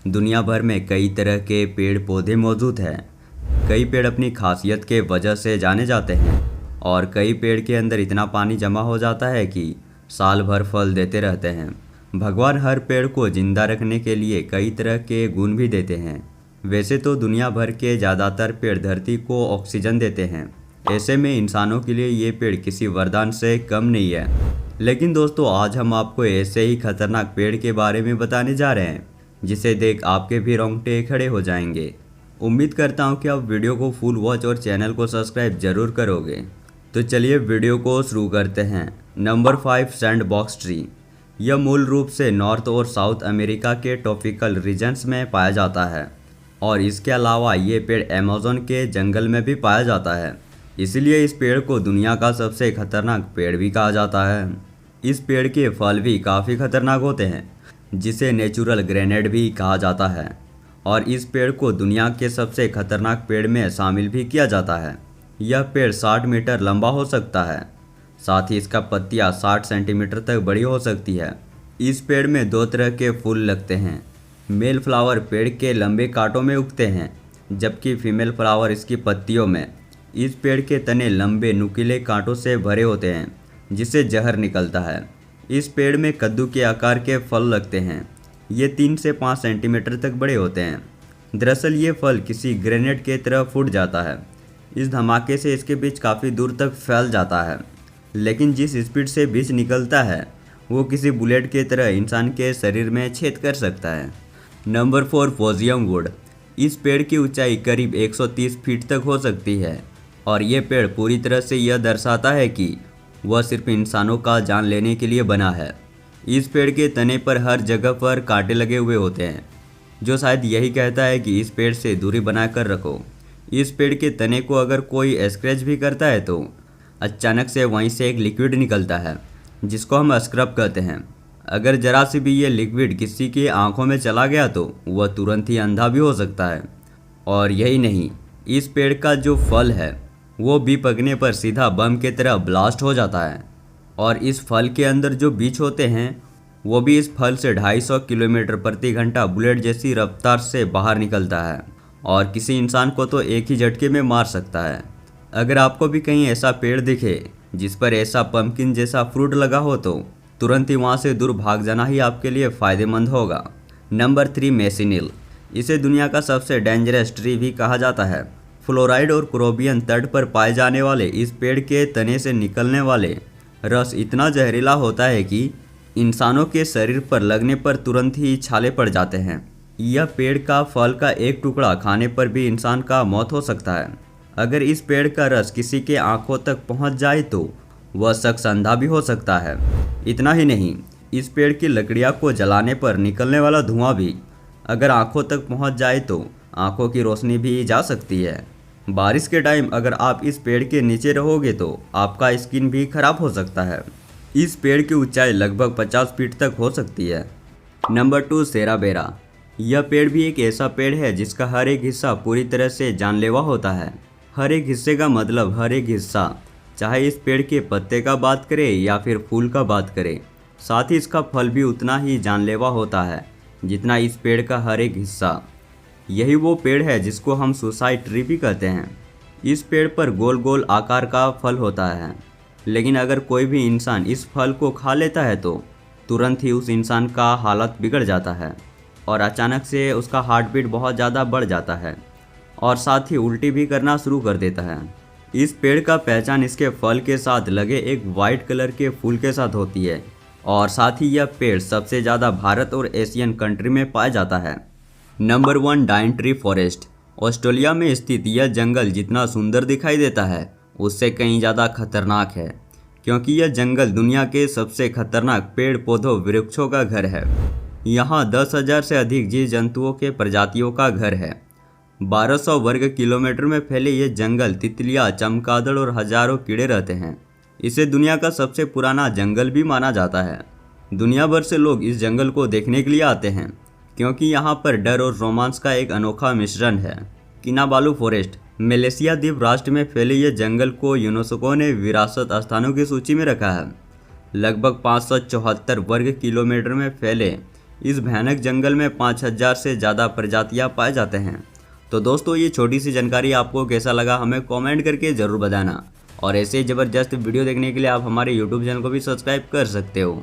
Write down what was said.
दुनिया भर में कई तरह के पेड़ पौधे मौजूद हैं। कई पेड़ अपनी खासियत के वजह से जाने जाते हैं और कई पेड़ के अंदर इतना पानी जमा हो जाता है कि साल भर फल देते रहते हैं। भगवान हर पेड़ को जिंदा रखने के लिए कई तरह के गुण भी देते हैं। वैसे तो दुनिया भर के ज़्यादातर पेड़ धरती को ऑक्सीजन देते हैं। ऐसे में इंसानों के लिए ये पेड़ किसी वरदान से कम नहीं है। लेकिन दोस्तों, आज हम आपको ऐसे ही खतरनाक पेड़ के बारे में बताने जा रहे हैं जिसे देख आपके भी रोंगटे खड़े हो जाएंगे। उम्मीद करता हूँ कि आप वीडियो को फुल वॉच और चैनल को सब्सक्राइब जरूर करोगे। तो चलिए वीडियो को शुरू करते हैं। Number 5, sand box tree. यह मूल रूप से नॉर्थ और साउथ अमेरिका के ट्रॉपिकल रीजन्स में पाया जाता है और इसके अलावा ये पेड़ अमेज़न के जंगल में भी पाया जाता है। इसलिए इस पेड़ को दुनिया का सबसे खतरनाक पेड़ भी कहा जाता है। इस पेड़ के फल भी काफ़ी खतरनाक होते हैं जिसे नेचुरल ग्रेनेड भी कहा जाता है और इस पेड़ को दुनिया के सबसे खतरनाक पेड़ में शामिल भी किया जाता है। यह पेड़ 60 मीटर लंबा हो सकता है, साथ ही इसका पत्तियां 60 सेंटीमीटर तक बड़ी हो सकती है। इस पेड़ में 2 तरह के फूल लगते हैं। मेल फ्लावर पेड़ के लंबे कांटों में उगते हैं जबकि फीमेल फ्लावर इसकी पत्तियों में। इस पेड़ के तने लंबे नुकीले कांटों से भरे होते हैं जिससे जहर निकलता है। इस पेड़ में कद्दू के आकार के फल लगते हैं। ये 3 से 5 सेंटीमीटर तक बड़े होते हैं। दरअसल ये फल किसी ग्रेनेड के तरह फूट जाता है। इस धमाके से इसके बीज काफ़ी दूर तक फैल जाता है, लेकिन जिस स्पीड से बीज निकलता है वो किसी बुलेट की तरह इंसान के शरीर में छेद कर सकता है। नंबर 4, फोजियम वुड। इस पेड़ की ऊंचाई करीब 130 फीट तक हो सकती है और ये पेड़ पूरी तरह से यह दर्शाता है कि वह सिर्फ इंसानों का जान लेने के लिए बना है। इस पेड़ के तने पर हर जगह पर कांटे लगे हुए होते हैं जो शायद यही कहता है कि इस पेड़ से दूरी बनाकर रखो। इस पेड़ के तने को अगर कोई स्क्रैच भी करता है तो अचानक से वहीं से एक लिक्विड निकलता है जिसको हम स्क्रब कहते हैं। अगर जरा सी भी ये लिक्विड किसी की आंखों में चला गया तो वह तुरंत ही अंधा भी हो सकता है। और यही नहीं, इस पेड़ का जो फल है वो भी पकने पर सीधा बम की तरह ब्लास्ट हो जाता है और इस फल के अंदर जो बीज होते हैं वो भी इस फल से 250 किलोमीटर प्रति घंटा बुलेट जैसी रफ्तार से बाहर निकलता है और किसी इंसान को तो एक ही झटके में मार सकता है। अगर आपको भी कहीं ऐसा पेड़ दिखे जिस पर ऐसा पंपकिन जैसा फ्रूट लगा हो तो तुरंत ही वहाँ से दूर भाग जाना ही आपके लिए फ़ायदेमंद होगा। नंबर 3, मेसिनिल। इसे दुनिया का सबसे डेंजरस ट्री भी कहा जाता है। फ्लोराइड और क्रोबियन तट पर पाए जाने वाले इस पेड़ के तने से निकलने वाले रस इतना जहरीला होता है कि इंसानों के शरीर पर लगने पर तुरंत ही छाले पड़ जाते हैं। यह पेड़ का फल का एक टुकड़ा खाने पर भी इंसान का मौत हो सकता है। अगर इस पेड़ का रस किसी के आंखों तक पहुंच जाए तो वह शख्स अंधा भी हो सकता है। इतना ही नहीं, इस पेड़ की लकड़ियां को जलाने पर निकलने वाला धुआं भी अगर आंखों तक पहुंच जाए तो आंखों की रोशनी भी जा सकती है। बारिश के टाइम अगर आप इस पेड़ के नीचे रहोगे तो आपका स्किन भी खराब हो सकता है। इस पेड़ की ऊंचाई लगभग 50 फीट तक हो सकती है। नंबर 2, सेराबेरा। यह पेड़ भी एक ऐसा पेड़ है जिसका हर एक हिस्सा पूरी तरह से जानलेवा होता है। हर एक हिस्से का मतलब हर एक हिस्सा, चाहे इस पेड़ के पत्ते का बात करें या फिर फूल का बात करें। साथ ही इसका फल भी उतना ही जानलेवा होता है जितना इस पेड़ का हर एक हिस्सा। यही वो पेड़ है जिसको हम सुसाइड ट्री भी कहते हैं। इस पेड़ पर गोल गोल आकार का फल होता है, लेकिन अगर कोई भी इंसान इस फल को खा लेता है तो तुरंत ही उस इंसान का हालत बिगड़ जाता है और अचानक से उसका हार्ट बीट बहुत ज़्यादा बढ़ जाता है और साथ ही उल्टी भी करना शुरू कर देता है। इस पेड़ का पहचान इसके फल के साथ लगे एक वाइट कलर के फूल के साथ होती है और साथ ही यह पेड़ सबसे ज़्यादा भारत और एशियन कंट्री में पाया जाता है। Number 1, डाइनट्री forest. ऑस्ट्रेलिया में स्थित यह जंगल जितना सुंदर दिखाई देता है उससे कहीं ज़्यादा खतरनाक है, क्योंकि यह जंगल दुनिया के सबसे खतरनाक पेड़ पौधों वृक्षों का घर है। यहाँ 10,000 से अधिक जीव जंतुओं के प्रजातियों का घर है। 1200 वर्ग किलोमीटर में फैले ये जंगल तितलियाँ, चमगादड़ और हजारों कीड़े रहते हैं। इसे दुनिया का सबसे पुराना जंगल भी माना जाता है। दुनिया भर से लोग इस जंगल को देखने के लिए आते हैं क्योंकि यहाँ पर डर और रोमांस का एक अनोखा मिश्रण है। किनाबालू फॉरेस्ट। मलेशिया द्वीप राष्ट्र में फैले ये जंगल को यूनेस्को ने विरासत स्थानों की सूची में रखा है। लगभग 574 वर्ग किलोमीटर में फैले इस भयानक जंगल में 5000 से ज़्यादा प्रजातियां पाए जाते हैं। तो दोस्तों, ये छोटी सी जानकारी आपको कैसा लगा हमें कमेंट करके ज़रूर बताना। और ऐसे ज़बरदस्त वीडियो देखने के लिए आप हमारे यूट्यूब चैनल को भी सब्सक्राइब कर सकते हो।